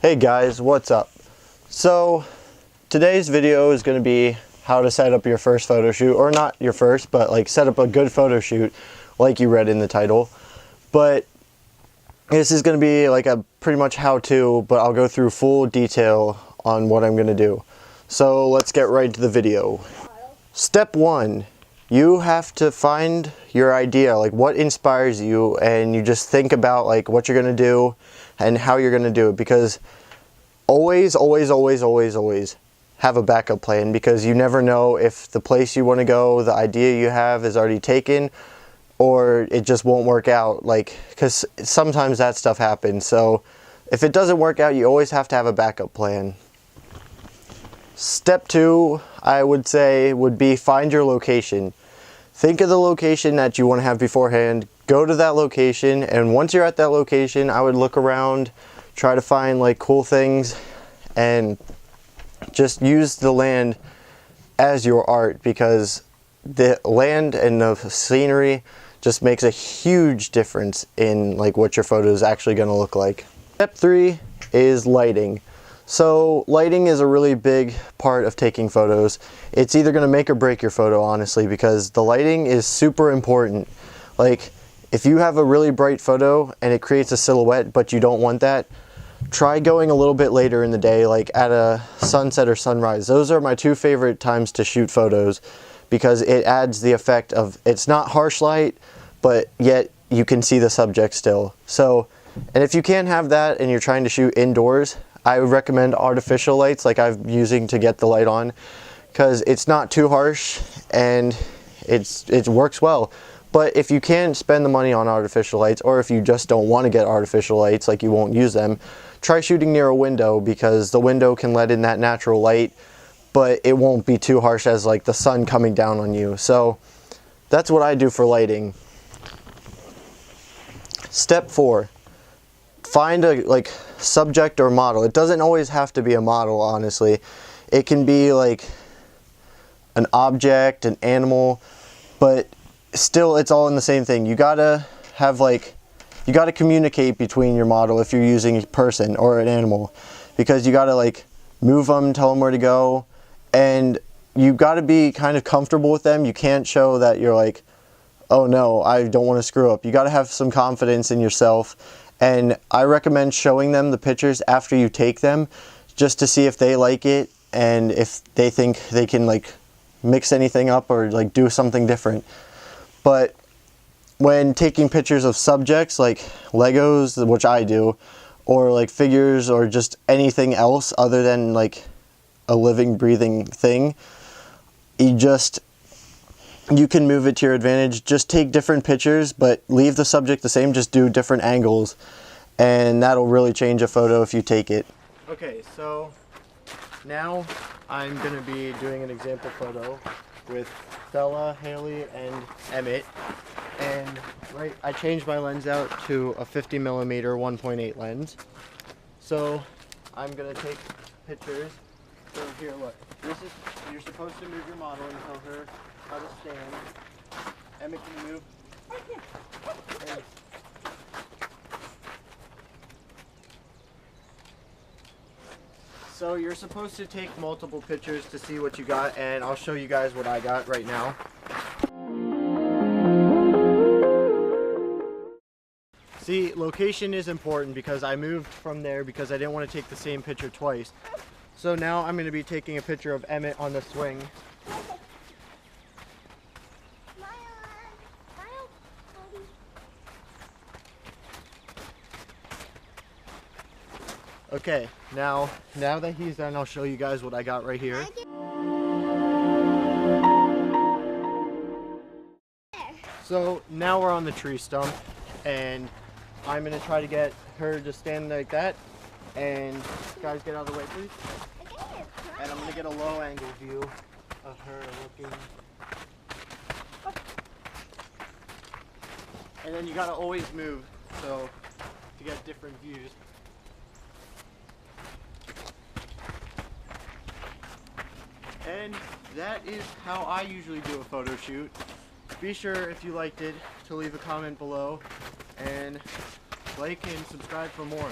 Hey guys, what's up? So today's video is going to be how to set up your first photo shoot, or not your first, but like set up a good photo shoot like you read in the title. But this is going to be like a pretty much how-to, but I'll go through full detail on what I'm going to do. So let's get right to the video. Step 1, you have to find your idea, like what inspires you, and you just think about like what you're going to do and how you're going to do it, because always have a backup plan, because you never know if the place you want to go, the idea you have is already taken, or it just won't work out, like, because sometimes that stuff happens. So if it doesn't work out, you always have to have a backup plan. Step 2, I would say, would be find your location. Think of the location that you want to have beforehand, go to that location, and once you're at that location, I would look around, try to find like cool things, and just use the land as your art, because the land and the scenery just makes a huge difference in like what your photo is actually going to look like. Step 3 is lighting. So lighting is a really big part of taking photos. It's either going to make or break your photo, honestly, because the lighting is super important. Like if you have a really bright photo and it creates a silhouette but you don't want that, try going a little bit later in the day, like at a sunset or sunrise. Those are my two favorite times to shoot photos, because it adds the effect of, it's not harsh light, but yet you can see the subject still. So, and if you can't have that and you're trying to shoot indoors, I would recommend artificial lights like I'm using to get the light on, because it's not too harsh and it works well. But if you can't spend the money on artificial lights, or if you just don't want to get artificial lights, like you won't use them, try shooting near a window, because the window can let in that natural light, but it won't be too harsh as like the sun coming down on you. So that's what I do for lighting. Step 4, find a like subject or model. It doesn't always have to be a model, honestly. It can be like an object, an animal, but still it's all in the same thing. You gotta have like, you gotta communicate between your model if you're using a person or an animal, because you gotta like move them, tell them where to go, and you gotta be kind of comfortable with them. You can't show that you're like, oh no, I don't want to screw up. You gotta have some confidence in yourself. And I recommend showing them the pictures after you take them, just to see if they like it and if they think they can like mix anything up or like do something different. But when taking pictures of subjects like Legos, which I do, or like figures, or just anything else other than like a living, breathing thing, you can move it to your advantage. Just take different pictures, but leave the subject the same, just do different angles, and that'll really change a photo if you take it. Okay, so now I'm going to be doing an example photo with Bella, Haley, and Emmett. And I changed my lens out to a 50mm 1.8 lens. So I'm going to take pictures. So here, look. You're supposed to move your model and tell her how to stand. Emmett, can you move? And so you're supposed to take multiple pictures to see what you got, and I'll show you guys what I got right now. See, location is important, because I moved from there because I didn't want to take the same picture twice. So now I'm going to be taking a picture of Emmett on the swing. Okay, now that he's done, I'll show you guys what I got right here. So now we're on the tree stump, and I'm going to try to get her to stand like that. And guys, get out of the way, please. And I'm going to get a low angle view of her looking. And then you got to always move, so to get different views. And that is how I usually do a photo shoot. Be sure, if you liked it, to leave a comment below, and like and subscribe for more.